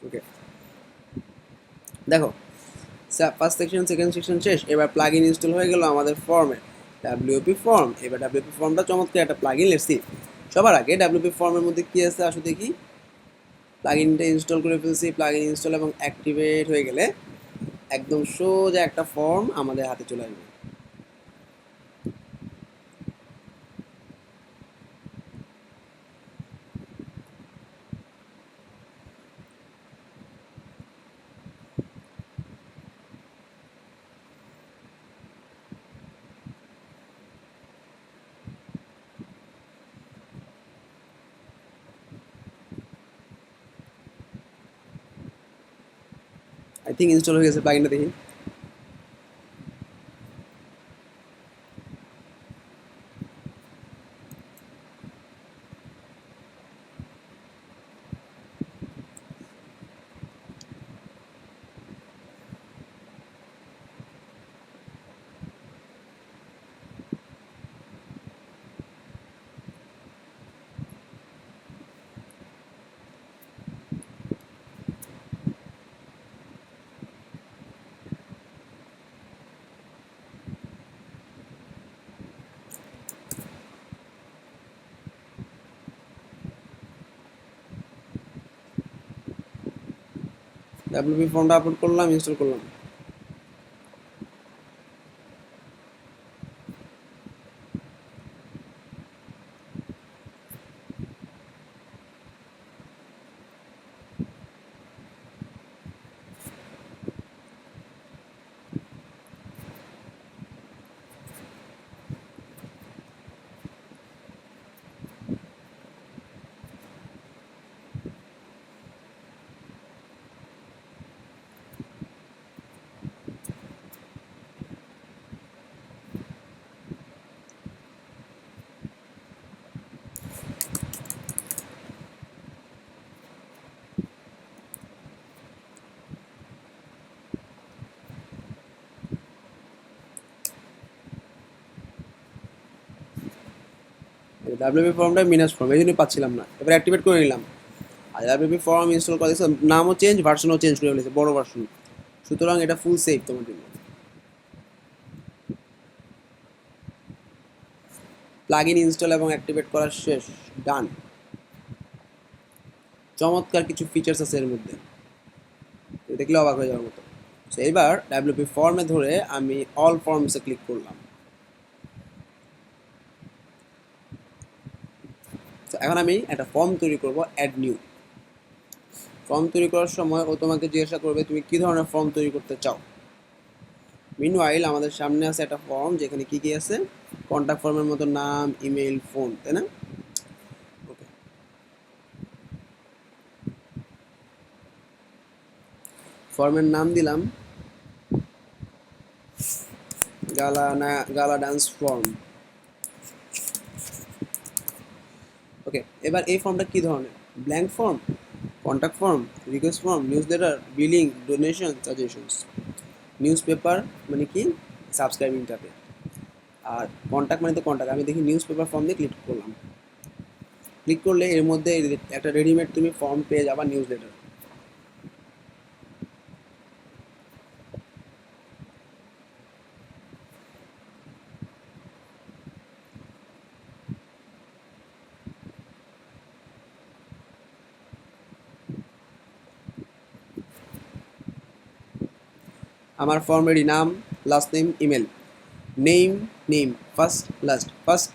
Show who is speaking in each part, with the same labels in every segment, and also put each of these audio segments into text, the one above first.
Speaker 1: ওকে, দেখো first section second section শেষ, এবার প্লাগ ইন ইনস্টল হয়ে গেল আমাদের ফর্মে, ডাব্লিউপি ফর্ম। এবার ডাব্লিউপি ফর্মটা চমৎকার একটা প্লাগ ইন লেটস সি। সবার আগে ডাব্লিউপি ফর্মের মধ্যে কি আছে আসলে দেখি। প্লাগ ইনটা ইনস্টল করে ফেলছি, প্লাগ ইন ইনস্টল এবং অ্যাক্টিভেট হয়ে গেলে একদম সোজা একটা ফর্ম আমাদের হাতে চলে আসবে। আই থিঙ্ক ইনস্টল হয়ে গেছে প্লাগইনটা, দেখি। ডাব্লিউপি ফর্মটা আপলোড করলাম, ইনস্টল করলাম। ডাব্লিউপি ফর্মটা মিনাস ফর্ম, এই জন্যই পাচ্ছিলাম না। এবার অ্যাক্টিভেট করে নিলাম। আর ডাব্লিউপি ফর্ম ইনস্টল করে দিয়েছে, নামও চেঞ্জ, ভার্সনও চেঞ্জ করে ফেলেছে, বড় ভার্সন। সুতরাং এটা ফুল সেফ তোমার জন্য। প্লাগ ইন ইনস্টল এবং অ্যাক্টিভেট করা শেষ, ডান। চমৎকার কিছু ফিচার্স আছে এর মধ্যে, দেখলে অবাক হয়ে যাওয়ার মতো। তো এবার ডাব্লিউপি ফর্মে ধরে আমি অল ফর্মসে ক্লিক করলাম। তো এখন আমি একটা ফর্ম তৈরি করব, অ্যাড নিউ। ফর্ম তৈরি করার সময় ও তোমাকে জিজ্ঞাসা করবে তুমি কী ধরনের ফর্ম তৈরি করতে চাও। মিনওয়াইল আমাদের সামনে আছে একটা ফর্ম, যেখানে কী কী আছে, কন্ট্যাক্ট ফর্মের মতো নাম, ইমেল, ফোন, তাই না? ওকে, ফর্মের নাম দিলাম গালা ডান্স ফর্ম। ওকে, এবার এই ফর্মটা কী ধরনের, blank form, contact form, request form, news letter, billing, donation, suggestions. News paper মানে কি, সাবস্ক্রাইবিং টাপে। আর কন্ট্যাক্ট মানে তো কন্ট্যাক্ট, আমি দেখি নিউজ পেপার ফর্ম দিয়ে ক্লিক করলাম। ক্লিক করলে এর মধ্যে একটা রেডিমেড তুমি ফর্ম পেয়ে যাবা, নিউজ লেটার। আমার ফর্ম রেডি, নাম, last name, email. Name, name, first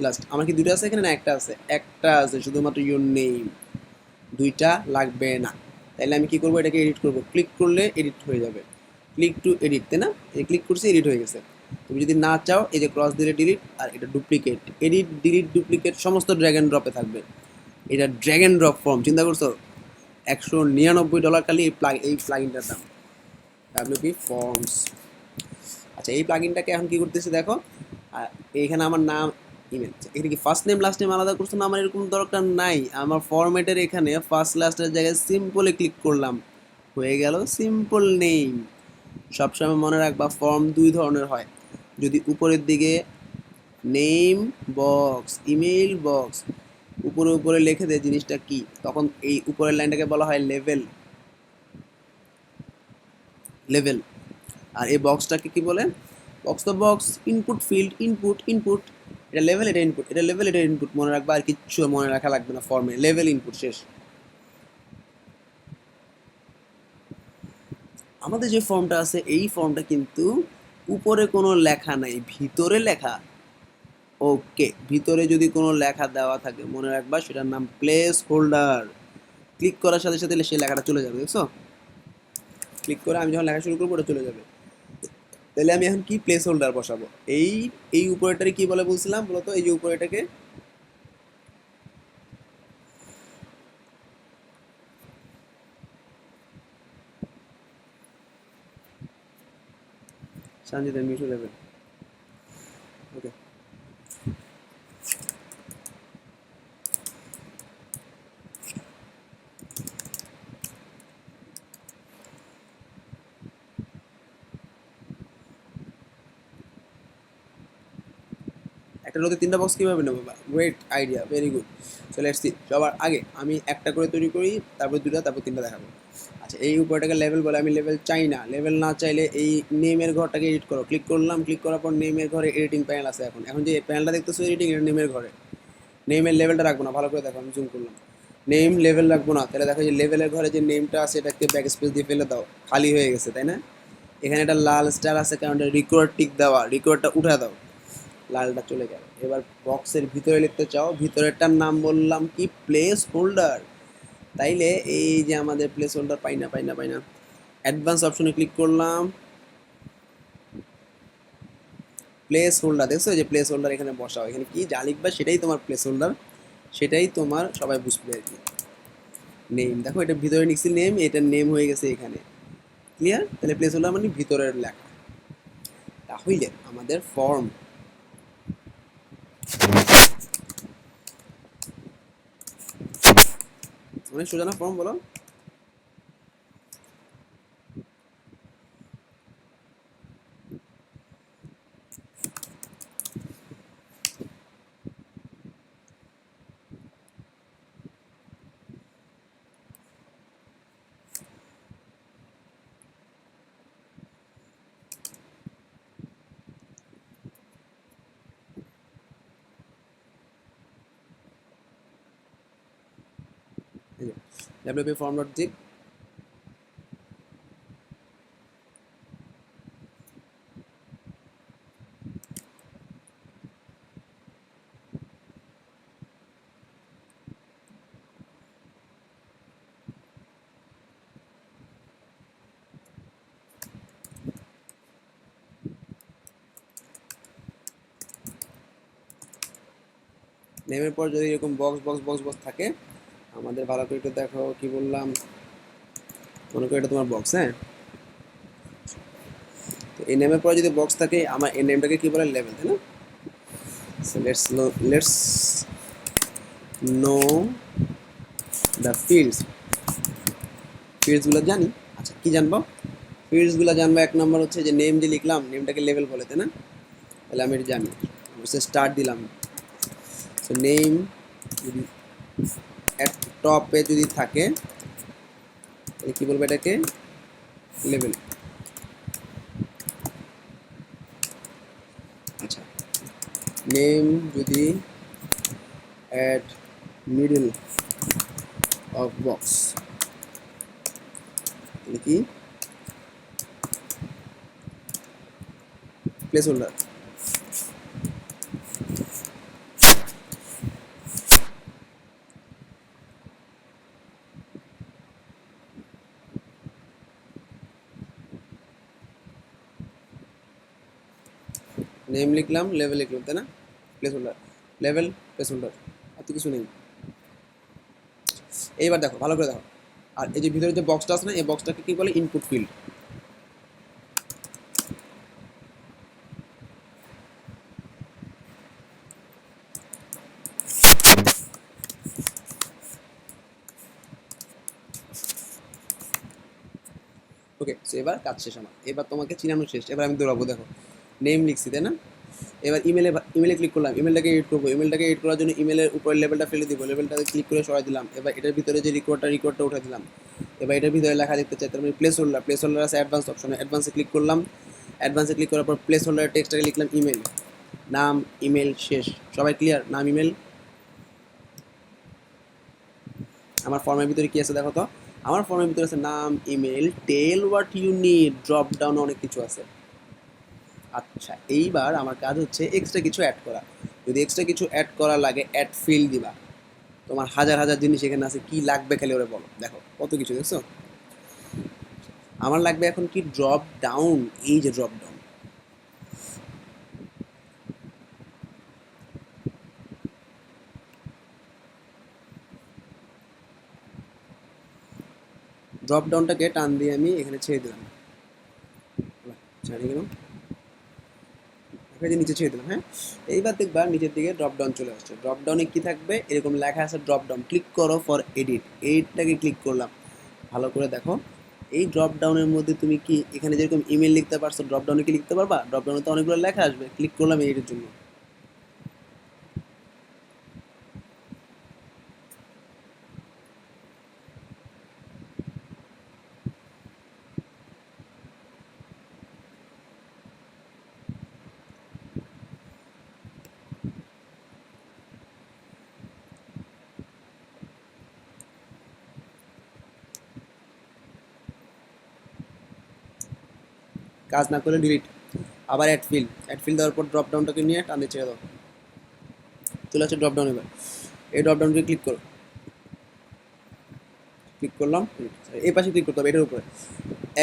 Speaker 1: last. আমার কি দুটো আছে এখানে, না একটা আছে? একটা আছে, শুধুমাত্র ইউর নেম। দুইটা লাগবে না। তাইলে আমি কি করবো, এটাকে এডিট করবো। ক্লিক করলে এডিট হয়ে যাবে, ক্লিক টু এডিট, তাই না? এই ক্লিক করছি, এডিট হয়ে গেছে। তুমি যদি না চাও, এই যে ক্রস দিলে ডিলিট, আর এটা ডুপ্লিকেট, এডিট, ডিলিট, ডুপ্লিকেট সমস্ত ড্র্যাগ অ্যান্ড ড্রপে থাকবে। এটা ড্র্যাগ অ্যান্ড ড্রপ ফর্ম, চিন্তা করছো? $199 খালি এই প্লাগইনটার দাম, ডাব্লিউপি ফর্মস। আচ্ছা, এই প্লাগইনটাকে এখন কি করতেছি দেখো। আর এইখানে আমার নাম, ইমেল, এখানে কি ফার্স্ট নেম লাস্ট নেম আলাদা করছো না? আমার এরকম দরকার নাই। আমার ফরম্যাটের এখানে ফার্স্ট লাস্টের জায়গায় সিম্পলে ক্লিক করলাম, হয়ে গেল সিম্পল নেম। সবসময় মনে রাখবা, ফর্ম দুই ধরনের হয়। যদি উপরের দিকে নেম বক্স, ইমেল বক্স উপরে উপরে লিখে দেয় জিনিসটা কি, তখন এই উপরের লাইনটাকে বলা হয় লেভেল। লেভেল। আর এই বক্সটাকে কি বলে? বক্স তো box, input field, input input, এটা লেভেল, এটা ইনপুট, এটা লেভেল, এটা ইনপুট, মনে রাখবা, আর কিচ্ছু মনে রাখা লাগবে না ফর্মে, লেভেল ইনপুট শেষ। আমাদের যে ফর্মটা আছে এই ফর্মটা কিন্তু উপরে কোনো লেখা নাই, ভিতরে লেখা। ওকে, ভিতরে যদি কোনো লেখা দেওয়া থাকে মনে রাখবা সেটার নাম প্লেস হোল্ডার। ক্লিক করার সাথে সাথে সেই লেখাটা চলে যাবে, দেখছো? ক্লিক করে আমি যখন লেখা শুরু করবো ওটা চলে যাবে। তাহলে আমি এখন কি প্লেস হোল্ডার বসাবো? এই এই উপরেটারে কি বলে বলছিলাম বলতো? এই যে উপরেটাকে সঞ্জিত মিশু লেভেল। ওকে, একটা রোতে তিনটা বক্স কিভাবে নেবো? Great idea, very good. So let's see. সবার আগে আমি একটা করে তৈরি করি, তারপর দুটা, তারপর তিনটা দেখাবো। আচ্ছা, এই উপরটাকে লেভেল বলে, আমি লেভেল চাই না। লেভেল না চাইলে এই নেমের ঘরটাকে এডিট করো। ক্লিক করলাম, ক্লিক করার পর নেমের ঘরে এডিটিং প্যানেল আছে। এখন এখন যে প্যানেলটা দেখতেছো এডিটিং, এটা নেমের ঘরে। নেমের লেভেলটা রাখবো না, ভালো করে দেখো, আমি জুম করলাম। নেম লেভেল রাখবো না, তাহলে দেখো যে লেভেলের ঘরে যে নেমটা আছে এটাকে ব্যাক স্পেস দিয়ে ফেলে দাও, খালি হয়ে গেছে, তাই না? এখানে একটা লাল স্টার আছে কারণ এটা রিকোয়ার্ড টিক দেওয়া, রিকোয়ার্ডটা উঠা দাও, লালটা চলে গেল। এবার বক্সের ভিতরে লিখতে চাও, ভিতরেরটার নাম বললাম কি? Place holder. তাইলে এই যে আমাদের প্লেস হোল্ডার, পাই না পাই না পাই না, অ্যাডভান্স অপশনে ক্লিক করলাম, প্লেস হোল্ডার, দেখছো যে প্লেস হোল্ডার এখানে বসাও। এখানে কি যা লিখবা সেটাই তোমার প্লেস হোল্ডার, সেটাই তোমার সবাই বুঝবে আর কি। নেম দেখো, এটা ভিতরে লিখছি নেম, এটার নেম হয়ে গেছে এখানে। ক্লিয়ার? তাহলে প্লেস হোল্ডার মানে ভিতরের লেখা। তাহলে আমাদের ফর্ম, অনেক সোজা না ফর্ম, বলো? WP form dot zip. নেমের পর যদি এরকম বক্স বক্স বক্স বক্স থাকে, আমাদের ভালো করে একটু দেখো কি বললাম। মনে করো এটা তোমার বক্স, হ্যাঁ? তো এই নেমের পর যদি বক্স থাকে, আমার এই নেমটাকে কি বলে? লেভেল, তাই না? So let's know the fields. ফিল্ডসগুলো জানি। আচ্ছা, কি জানবো? ফিল্ডসগুলো জানবো, এক নম্বর হচ্ছে যে নেম যে লিখলাম, নেমটাকে লেভেল বলে, তাই না? তাহলে আমি এটা জানি। স্টার্ট দিলাম। সো নেম যদি এট টপে যদি থাকে তাহলে কি বলবো? এটাকে লেভেল। আচ্ছা, নেম যদি অ্যাট মিডল অফ বক্স তাহলে কি? Placeholder. নেম লিখলাম, লেভেল লিখলাম, তাই না? Placeholder, level, placeholder, আর তো কিছু নেই। এইবার দেখো, ভালো করে দেখো। আর এই যে ভিতরে যে বক্সটা আছে না, এই বক্সটাকে কি বলে? Input field. ওকে, সো এবার কাজ শেষ আমার, এবার তোমাকে চিনানো শেষ, এবার আমি দৌড়াবো। দেখো, নেম লিখছি, তাই না? এবার ইমেলে ক্লিক করলাম, ইমেলটাকে এডিট করবো। ইমেলটাকে এডিট করার জন্য ইমেলের উপরে লেভেলটা ফেলে দিব, লেভেলটাকে ক্লিক করে সরাই দিলাম। এবার এটার ভিতরে যে রিকোয়ার্ডটা উঠে দিলাম। এবার এটার ভিতরে লেখা দেখতে চাই, তার মানে প্লেস হোল্ডার আছে অ্যাডভান্স অপশনে, অ্যাডভান্সে ক্লিক করলাম। অ্যাডভান্সে ক্লিক করার পর প্লেস হোল্ডারের টেক্সটটাকে লিখলাম ইমেল, নাম ইমেল শেষ। সবাই ক্লিয়ার? নাম ইমেল। আমার ফর্মের ভিতরে কি আছে দেখো তো, আমার ফর্মের ভিতরে আছে নাম email, tell what you need, drop down অনেক কিছু আছে। আচ্ছা, এইবার আমার কাজ হচ্ছে এক্সট্রা কিছু অ্যাড করা। যদি এক্সট্রা কিছু অ্যাড করা লাগে, অ্যাড ফিল দিবা। তোমার হাজার হাজার জিনিস এখানে আছে, কি লাগবে খালি ওরা বলো। দেখো কত কিছু দেখছো। আমার লাগবে এখন কি ড্রপ ডাউন, এই যে ড্রপ ডাউন। ড্রপ ডাউনটাকে টান দিয়ে আমি এখানে ছেড়ে দিলাম, ছেড়ে গেলাম, নিচে ছেড়ে দিলাম। হ্যাঁ, এইবার দেখবা নিচের দিকে ড্রপ ডাউন চলে আসছে। ড্রপ ডাউনে কি থাকবে, এরকম লেখা আছে ড্রপ ডাউন, ক্লিক করো ফর এডিট। এইটাকে ক্লিক করলাম, ভালো করে দেখো। এই ড্রপ ডাউনের মধ্যে তুমি কি এখানে যেরকম ইমেল লিখতে পারছো, ড্রপ ডাউনে কি লিখতে পারবা? ড্রপ ডাউনে তো অনেকগুলো লেখা আসবে, ক্লিক করলাম এডিটের জন্য। কাজ না করলে ডিলিট। আবার অ্যাড ফিল দেওয়ার পর ড্রপ ডাউনটাকে নিয়ে টানে ছেড়ে দাও, চলে আসছে ড্রপ ডাউন। এবার এই ড্রপ ডাউনকে ক্লিক করো, ক্লিক করলাম, এই পাশে ক্লিক করতে হবে এটার উপরে।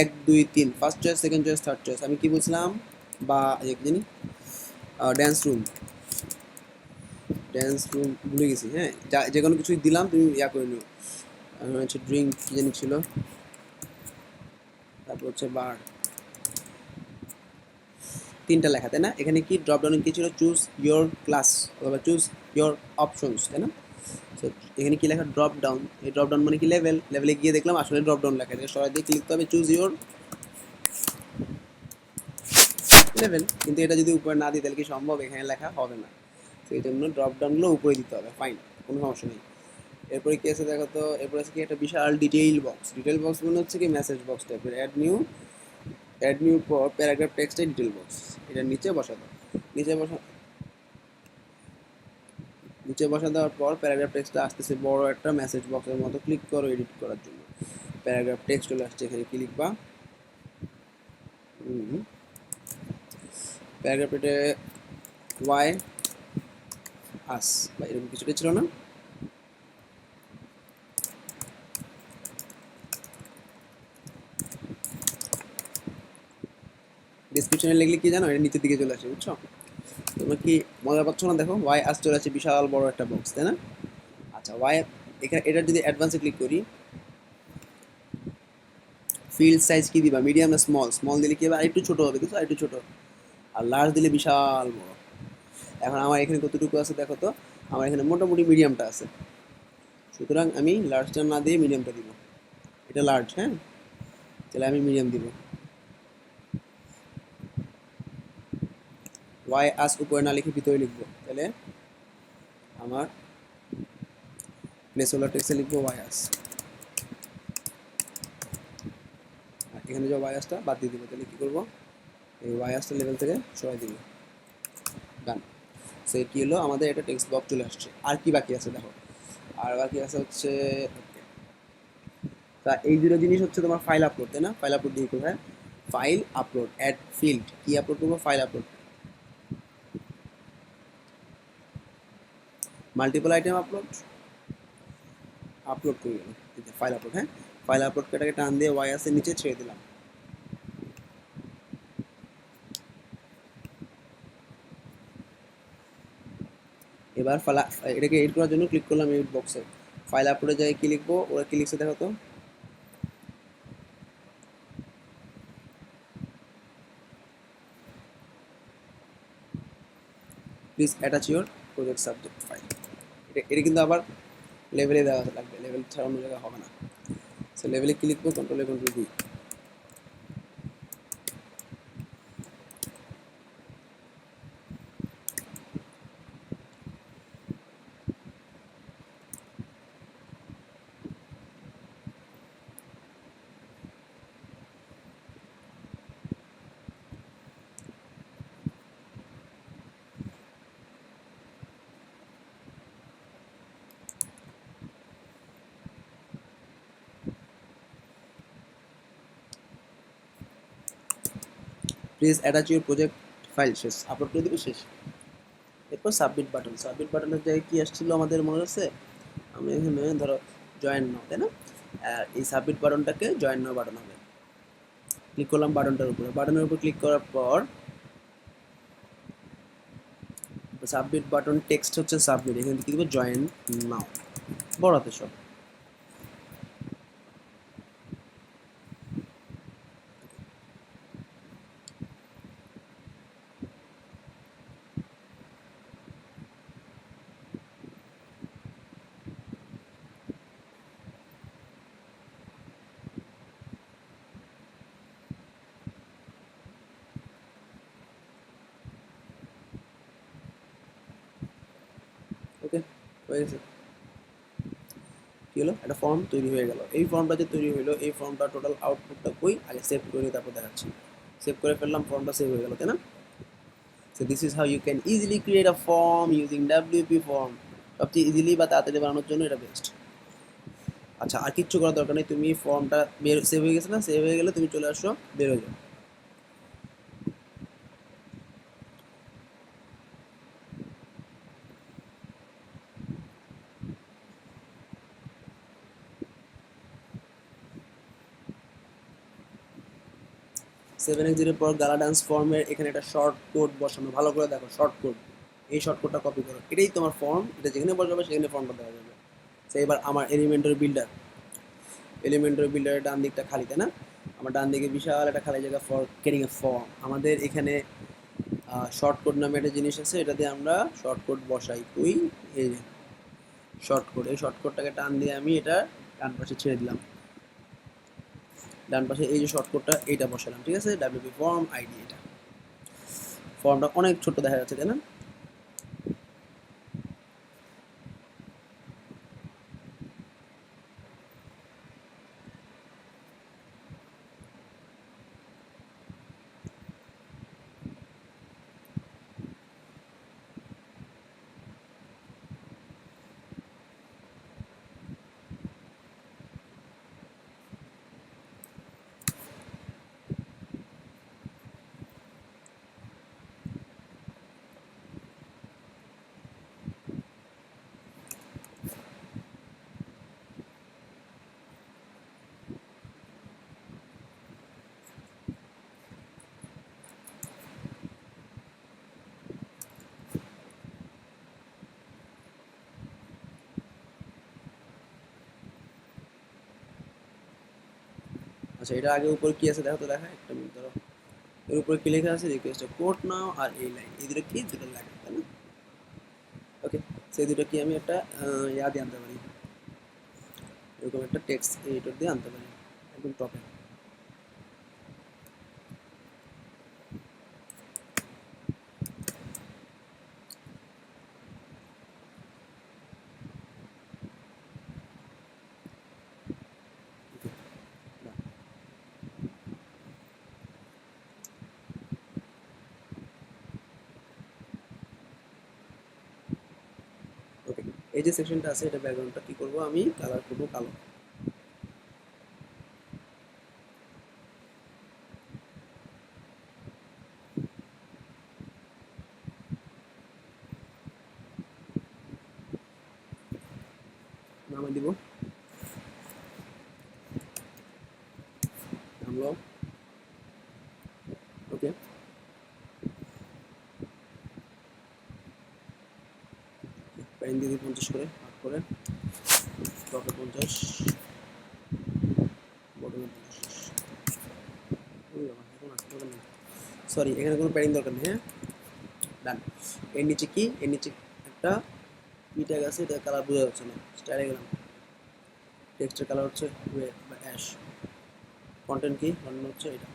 Speaker 1: 1 2 3 first choice, second choice, third choice. আমি কি বলছিলাম, বা এক জানি ড্যান্স রুম, ড্যান্স রুম ভুলে গেছি। হ্যাঁ, যে কোনো কিছুই দিলাম, তুমি ইয়া করে নিও। হচ্ছে ড্রিঙ্ক কি জানি ছিল, তারপর হচ্ছে বার, তিনটা লেখা তাই না। এখানে কি ড্রপ ডাউনে কি ছিল, চুজ ইয়োর ক্লাস অথবা চুজ ইয়োর অপশনস, তাই না। তো এখানে কি লেখা, ড্রপ ডাউন। এই ড্রপ ডাউন মানে কি লেভেল, লেভেলে গিয়ে দেখলাম আসলে ড্রপ ডাউন লেখা, এটাকে সবাই দিয়ে ক্লিক করতে হবে, চুজ ইয়োর লেভেল। কিন্তু এটা যদি উপরে না দিই তাহলে কি সম্ভব, এখানে লেখা হবে না। তো এই জন্য ড্রপ ডাউনগুলো উপরে দিতে হবে, ফাইন, কোনো সমস্যা নেই। এরপরে কি আছে দেখো তো, এরপরে আছে কি একটা বিশাল ডিটেইল বক্স। ডিটেইল বক্স মনে হচ্ছে কি মেসেজ বক্স টাইপের। অ্যাড নিউ পর প্যারাগ্রাফ টেক্সটে ডিটেল বক্স, এটার নিচে বসা দাও। নিচে বসা নিচে বসা দেওয়ার পর প্যারাগ্রাফ টেক্সটটা আসতেছে বড় একটা মেসেজ বক্সের মতো, ক্লিক করো এডিট করার জন্য। প্যারাগ্রাফ টেক্সট চলে আসছে, এখানে কি লিখবা, প্যারাগ্রাফে ওয়াই আস বা এরকম কিছুটা ছিল না। ডিসক্রিপশনে লিখলে কি জানো, এটা নিচের দিকে চলে আসে, বুঝছো। তোমরা কি মজা পাচ্ছ না, দেখো ওয়াই আস চলে আসছে, বিশাল বড় একটা বক্স, তাই না। আচ্ছা, ওয়াই এখানে এটা যদি অ্যাডভান্সে ক্লিক করি, ফিল্ড সাইজ কি দিবা, মিডিয়াম না স্মল। স্মল দিলে কি হবে, আরেকটু ছোট হবে, কিন্তু আরেকটু ছোট। আর লার্জ দিলে বিশাল বড়। এখন আমার এখানে কতটুকু আছে দেখো তো, আমার এখানে মোটামুটি মিডিয়ামটা আছে, সুতরাং আমি লার্জটা না দিয়ে মিডিয়ামটা দিব। এটা লার্জ, হ্যাঁ, তাহলে আমি মিডিয়াম দিব। ওয়াই আস উপরে না লিখে ভিতরে লিখবো, তাহলে আমার প্লেস হোল্ডার টেক্সটে লিখবো ওয়াই আস, আর এখানে যে ওয়াই আসটা বাদ দিয়ে দিব। তাহলে কী করবো, এই ওয়াই আসটা লেভেল থেকে সরাই দিব, ডান। সে কী হলো, আমাদের এটা টেক্সট বক্স চলে আসছে। আর কি বাকি আছে দেখো, আর বাকি আছে হচ্ছে, তা এই দুটো জিনিস হচ্ছে তোমার ফাইল আপলোড, তাই না। ফাইল আপলোড দিয়ে কোথায়, ফাইল আপলোড, অ্যাড ফিল্ড, কি আপলোড করবো, file upload, multiple item upload, upload করে গেলাম, ফাইল আপলোড। হ্যাঁ, ফাইল আপলোড এটাকে টান দিয়ে ওয়াই আসে নিচে ছেড়ে দিলাম। এবার ফাইল, এটাকে এডিট করার জন্য ক্লিক করলাম এডিট বক্সে। ফাইল আপলোডে যাই কি লিখবো, ওরা কি লিখছে দেখো তো, please attach your project subject fail. এটা কিন্তু আবার লেভেলে দেওয়া লাগবে, লেভেল ছাড়া অন্য জায়গায় হবে না। সো লেভেলে কি লিখবো, control D. Please attach your project file, শেষ, আপলোড করে দিবে, শেষ। এরপর সাবমিট বাটন, সাবমিট বাটনের জায়গায় কি আসছিল আমাদের মনে আছে, আমরা এখানে ধরো জয়েন নাও, তাই না, আর এই সাবমিট বাটনটাকে জয়েন নাও বাটন হবে। ক্লিক করলাম বাটনটার উপরে, বাটনের উপর ক্লিক করার পর সাবমিট বাটন টেক্সট হচ্ছে সাবমিট, এখানে কি দিব জয়েন নাও, বড় হাতে সব। ওকে, হয়ে গেছে। কি হলো, একটা ফর্ম তৈরি হয়ে গেল। এই ফর্মটা যে তৈরি হলো, এই ফর্মটা টোটাল আউটপুটটা কই, আগে সেভ করে নিয়ে তারপর দেখাচ্ছি। সেভ করে ফেললাম, ফর্মটা সেভ হয়ে গেল, তাই না। So this is how you can easily create a form using WP form. সবচেয়ে ইজিলি বা তাড়াতাড়ি বানানোর জন্য এটা বেস্ট। আচ্ছা, আর কিচ্ছু করার দরকার নেই, তুমি ফর্মটা সেভ হয়ে গেছে না, সেভ হয়ে গেলে তুমি চলে আসো, বের হয়ে যাও। 7x0 পর গালা ডান্স ফর্মের এখানে একটা শর্ট কোড বসানো, ভালো করে দেখো শর্ট কোড, এই শর্ট কোডটা কপি করো, এটাই তোমার ফর্ম, এটা যেখানে বসাবে সেখানে ফর্মটা দেওয়া যাবে। তো এবার আমার এলিমেন্টারি বিল্ডার, এলিমেন্টারি বিল্ডারের ডান দিকটা খালি, তাই না, আমার ডান দিকে বিশাল একটা খালি জায়গা ফর ক্রিয়েটিং এ ফর্ম। আমাদের এখানে শর্ট কোড নামে একটা জিনিস আছে, এটা দিয়ে আমরা শর্ট কোড বসাই, তুই এই শর্ট কোড, এই শর্ট কোডটাকে টান দিয়ে আমি এটা ডান পাশে ছেড়ে দিলাম, ডান পাশে এই যে শর্ট কোডটা এইটা বসালাম, ঠিক আছে, ডাব্লিউপি ফর্ম আইডি, এটা ফর্মটা অনেক ছোট দেখা যাচ্ছে, তাই না। আচ্ছা, এটা আগে উপরে কি আছে দেখো তো, দেখা একটা মিনিট ধরো, এর উপরে কি লেখা আছে, রিকোয়েস্ট কোড নাও, আর এই লাইন, এই দুটো কি, দুটো লাগে, তাই না। ওকে, সেই দুটো কি আমি একটা ইয়া দিয়ে আনতে পারি, এরকম একটা টেক্সট এডিটর দিয়ে আনতে পারি, একদম টপে। ওকে, এই যে সেকশনটা আছে, এটা ব্যাকগ্রাউন্ডটা কি করব, আমি কালার করবো কালো। নামে দিব নামলো। ওকে, প্যান দিয়ে দিই 50 করে, ভাগ করে, টপে 50, বটমে 50। সরি, এখানে কোনো প্যাডিং দরকার নেই, হ্যাঁ, ডান। এর নিচে কি, এর নিচে একটা কি ট্যাগ আছে, এটা কালার বোঝা যাচ্ছে না, স্টাইলে গেলাম, টেক্সটের কালার হচ্ছে রেড বা অ্যাশ, কন্টেন্ট কি বানানো হচ্ছে এটা।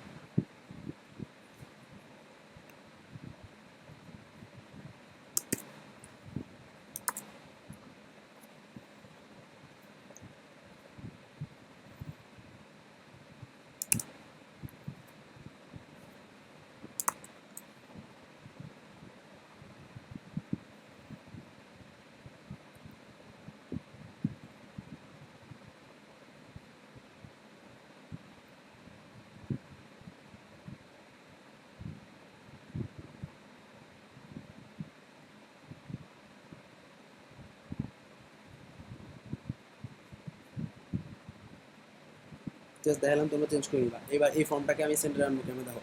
Speaker 1: জাস্ট দেখালাম, তোমরা চেঞ্জ করে নিবা। এবার এই ফর্মটাকে আমি সেন্টারে আনবো কেমন দেখো,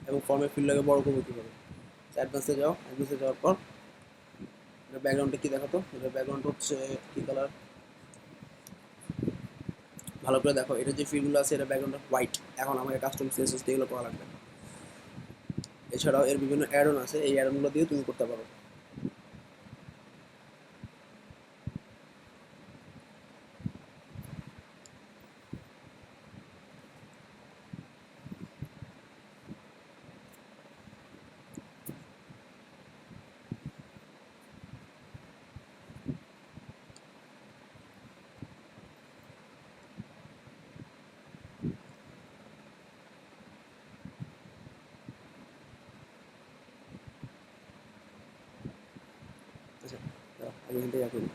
Speaker 1: এবং ফর্মের ফিল্ডটাকে বড় করবো কীভাবে। অ্যাডভান্সে যাও, অ্যাডভান্সে যাওয়ার পর এটা ব্যাকগ্রাউন্ডটা কী দেখো তো, এটা ব্যাকগ্রাউন্ড হচ্ছে কী কালার, ভালো করে দেখো। এটা যে ফিল্ডগুলো আছে এটা ব্যাকগ্রাউন্ডটা হোয়াইট। এখন আমাকে কাস্টম সিএসএস দিয়ে এগুলো করা লাগবে। এছাড়াও এর বিভিন্ন অ্যাডন আছে, এই অ্যাডনগুলো দিয়ে তুমি করতে পারো। আচ্ছা, আমি এখান থেকে করি।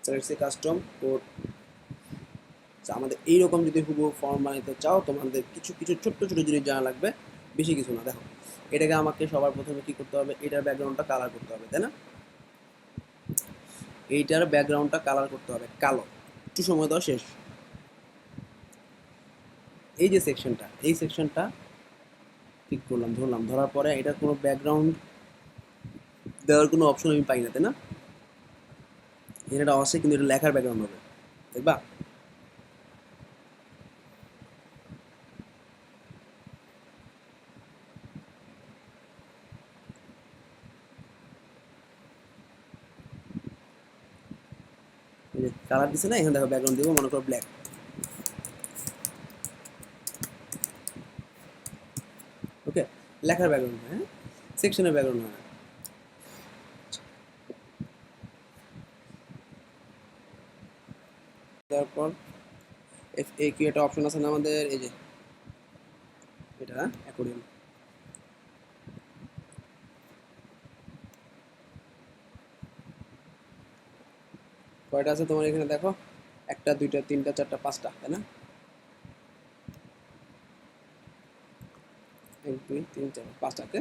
Speaker 1: Select custom code. আমাদের এইরকম যদি হুবহু ফর্ম বানাতে চাও, তোমাদের কিছু কিছু ছোট্ট ছোট জিনিস জানা লাগবে, বেশি কিছু না। দেখো, এটাকে আমাকে সবার প্রথমে কি করতে হবে, এটার ব্যাকগ্রাউন্ডটা কালার করতে হবে, তাই না? এইটার ব্যাকগ্রাউন্ডটা কালার করতে হবে কালো। একটু সময় দাও, শেষ। এই যে সেকশনটা, এই সেকশনটা ঠিক করলাম, ধরলাম, ধরার পরে এটার কোনো ব্যাকগ্রাউন্ড দেওয়ার কোনো অপশন আমি পাই না, তাই না? এটা আছে, কিন্তু এটা লেখার ব্যাকগ্রাউন্ড হবে, দেখবা? কালার দিছে না, এখানে দেখো ব্যাকগ্রাউন্ড দিব, মনে করো ব্ল্যাক। ওকে, লেখার ব্যাকগ্রাউন্ড, হ্যাঁ, সেকশনের ব্যাকগ্রাউন্ড হয় না। তারপর এফ এ কি একটা অপশন আছে না আমাদের, এই যে এটা অ্যাকোর্ডিয়ন। কয়টা আছে তোমার এখানে দেখো, একটা, দুইটা, তিনটা, চারটা, পাঁচটা, তাই না? 1 2 3 4 5টাকে,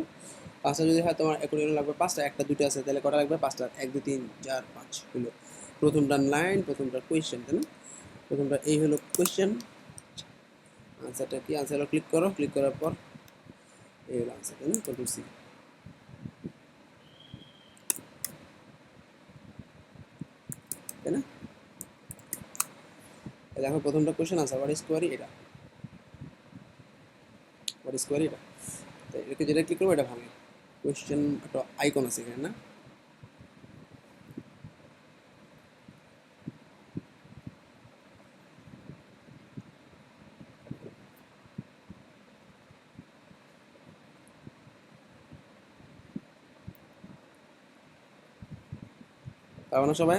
Speaker 1: পাঁচটা যদি হয় তোমার অ্যাকোর্ডিয়ন লাগবে পাঁচটা, একটা দুইটা আছে তাহলে কটা লাগবে, পাঁচটা। 1 2 3 4 5 হলো প্রথমটা লাইন, প্রথমটা কোয়েশ্চেন, তাই না? প্রথমটা এই হলো কোয়েশ্চেন। আনসারটা কি, আনসার ক্লিক করো, ক্লিক করার পর এই হলো আনসার, তাই না? কন্ট্রোল সি, তাই না? দেখো প্রথমটা question, answer, what is query, এটা হোয়াট ইজ কোয়ারি, এটা। তো এটাকে যেটা ক্লিক করবো এটা ভাঙে। কোয়েশ্চেন একটা আইকন আছে এখানে, না? পারবো না সবাই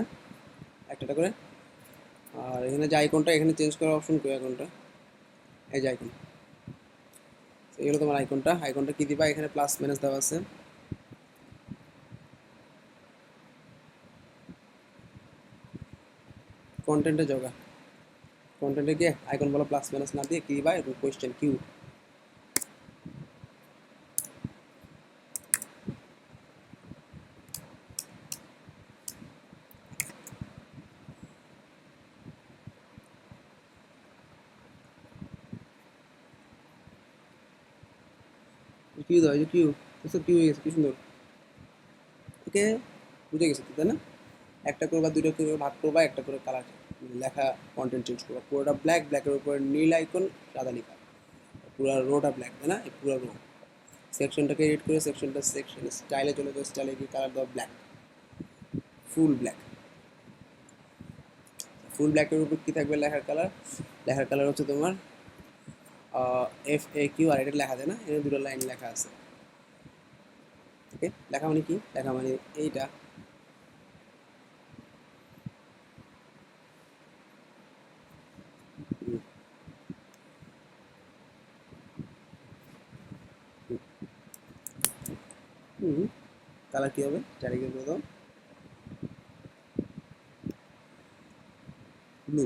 Speaker 1: একটা একটা করে? আর এখানে যে আইকনটা, এখানে চেঞ্জ করার অপশন কই, আইকনটা এই যে আইকন, এইগুলো তোমার আইকনটা। আইকনটা কি দিবা, এখানে প্লাস মাইনাস দেওয়া আছে। কন্টেন্টে যোগা, কন্টেন্টে গিয়ে আইকন বলো, প্লাস মাইনাস না দিয়ে কি দিবা, এরকম কোয়েশ্চেন কিউ। কিউ দাও, এই যে কিউ, এসব কিউ হয়ে গেছে, কি সুন্দর। ওকে, বুঝে গেছে তো, তাই না? একটা করবা, দুটো করে ভাগ করবা, একটা করে কালার লেখা, কন্টেন্ট চেঞ্জ করবা। পুরোটা ব্ল্যাক, ব্ল্যাকের উপরে নীল আইকন, সাদা লেখা, পুরো রোটা ব্ল্যাক, তাই না? এই পুরো রো। সেকশনটাকে এডিট করে সেকশনটা, সেকশন স্টাইলে চলে যাও, স্টাইলে কি কালার দাও, ব্ল্যাক, ফুল ব্ল্যাক। ফুল ব্ল্যাকের উপর কি থাকবে, লেখার কালার। লেখার কালার হচ্ছে তোমার এফ এ কিউ, আর এটা লেখা যায় না, এখানে দুটো লাইন লেখা আছে। ওকে, লেখা মানে কি, লেখা মানে এইটা। হুম, কালার কি হবে, চারিদিকে বলে দাও, ব্লু।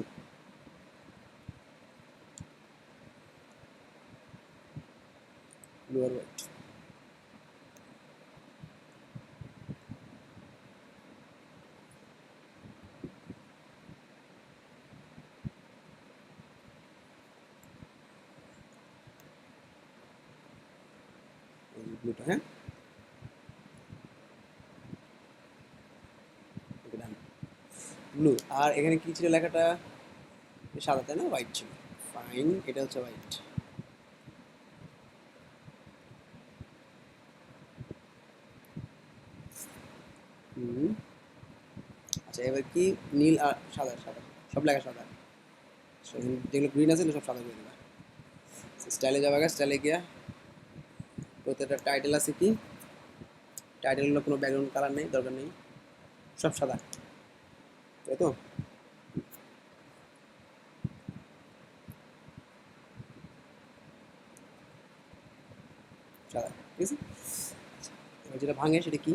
Speaker 1: ব্লুটা, হ্যাঁ ব্লু। আর এখানে কি ছিল লেখাটা? সাদা, তাই না? হোয়াইট ছিল। ফাইন, এটা হচ্ছে হোয়াইট। হুম, আচ্ছা এবার কি? নীল আর সাদা, সাদা সব লেখা সাদা। যেগুলো গ্রিন আছে সব সাদা করে দেবা। স্টাইলে যাবে, আগে স্টাইলে গিয়া প্রত্যেকটা টাইটেল আছে কি? টাইটেলগুলো কোনো ব্যাকগ্রাউন্ড কালার নেই, দরকার নেই, সব সাদা, তাই তো? সাদা, ঠিক আছে। এবার যেটা ভাঙে সেটা কি?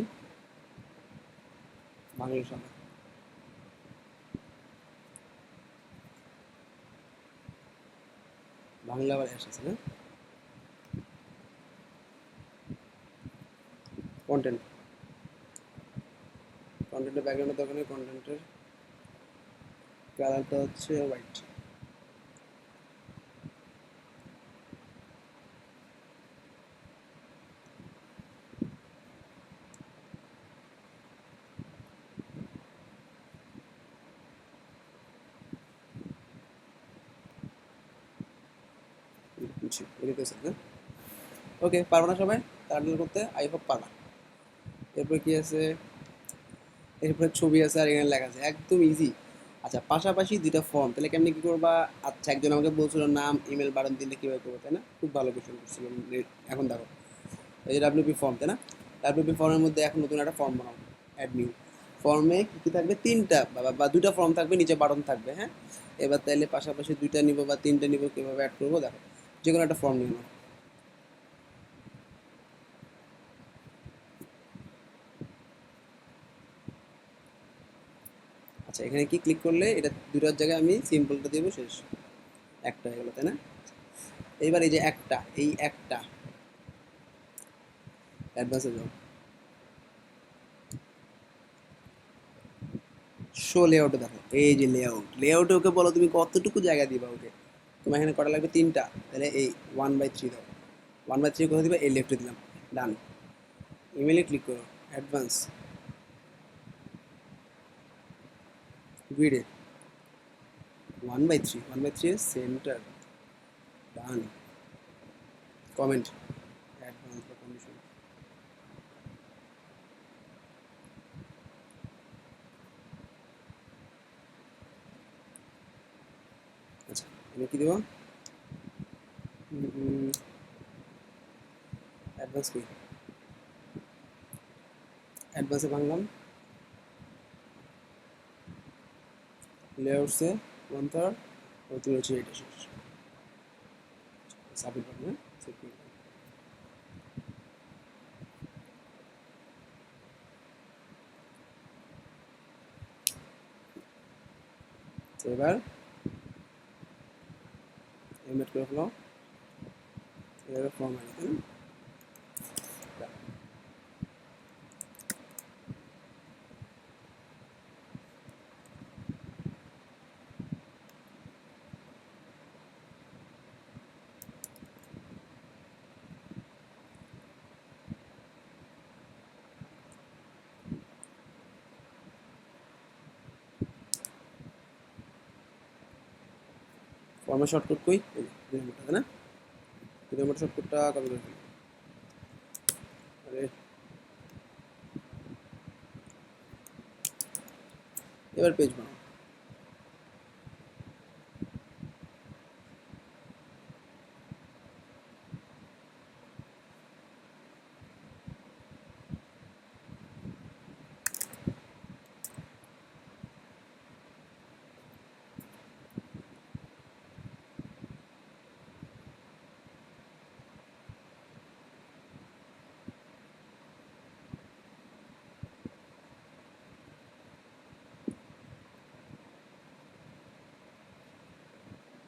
Speaker 1: ভাঙলে সাদা। ভাঙলে আবার অ্যাশ আছে না? কন্টেন্ট, কন্টেন্টের ব্যাকগ্রাউন্ডের দরকার নেই, কন্টেন্টের কালারটা হচ্ছে হোয়াইট। বুঝছি, বুঝতেছে না? ওকে, পারবো না সবাই তাড়াতাড়ি করতে? আই হোপ পারবা। এরপরে কি আছে? এরপরে ছবি আছে আর এখানে লেখা আছে, একদম ইজি। আচ্ছা, পাশাপাশি দুইটা ফর্ম, তাহলে কেমনি কি করবা? আচ্ছা, একজন আমাকে বলছিল নাম ইমেল বাটন দিলে কীভাবে করবো, তাই না? খুব ভালো কোয়েশ্চেন করছিল। এখন দেখো, এই যে ডাব্লিউপি ফর্ম, তাই না? ডাব্লিউপি ফর্মের মধ্যে এখন নতুন একটা ফর্ম বানাবো, অ্যাড নিউ। ফর্মে কী কী থাকবে? তিনটা বা দুইটা ফর্ম থাকবে, নিচে বাটন থাকবে, হ্যাঁ। এবার তাইলে পাশাপাশি দুইটা নিব বা তিনটা নিব, কীভাবে অ্যাড করবো দেখো। যে কোনো একটা ফর্ম নিয়ে নাও। আচ্ছা, এখানে কি ক্লিক করলে এটা দুটার জায়গায় আমি সিম্পলটা দেবো, শেষ। একটা হয়ে গেলো, তাই না? এইবার এই যে একটা, এই একটা অ্যাডভান্সে যাও, শো লেআউটে দেখো, এই যে লেআউট, লেআউটে ওকে বলো তুমি কতটুকু জায়গা দিবা ওকে। তোমার এখানে কটা লাগবে? তিনটা, তাহলে এই 1/3 দাও। 1/3 কোথায় দিবা? এই লেফটে দিলাম, ডান। ইমেলে ক্লিক করো, অ্যাডভান্স, গ্রিডে 1/3, 1/3 এর সেন্টার, ডান। কমেন্ট, অ্যাডভান্স বা কন্ডিশন। আচ্ছা, আমি কি দেবো? অ্যাডভান্স কই? অ্যাডভান্সে ভাঙলাম, লেআউটসে 1/3, ও তুই হচ্ছে এটা শেষ। সাবমিট করবে, হ্যাঁ সেভ করে দাও। তো এবার এমএড করে ফেলো, এভাবে ফর্ম আনি, তাই না? ফর্মের শর্টকাট কই? এই যে 2 নম্বরটা, তাই না? 2 নম্বর শর্টকাটটা কপি করে ফেলি। আরে, এবার পেজ বানাও।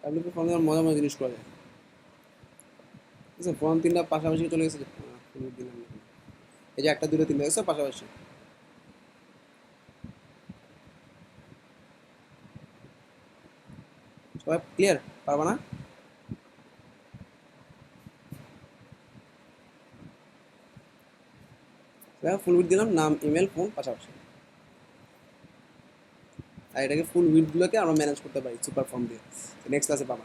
Speaker 1: ডাব্লিউপি ফর্ম দিয়ে মজা মজা জিনিস করা যায়। ঠিক আছে, ফর্ম তিনটা পাশাপাশি চলে গেছে। দিলাম না। এই যে একটা দুটো তিনটা গেছে পাশাপাশি। সবাই ক্লিয়ার? পারবা না? ফুল উইথ দিলাম, নাম, ইমেল, ফোন পাশাপাশি। আর এটাকে ফুল উইথগুলোকে আমরা ম্যানেজ করতে পারি সুপার ফর্ম দিয়ে। নেক্সট ক্লাসে পাবা।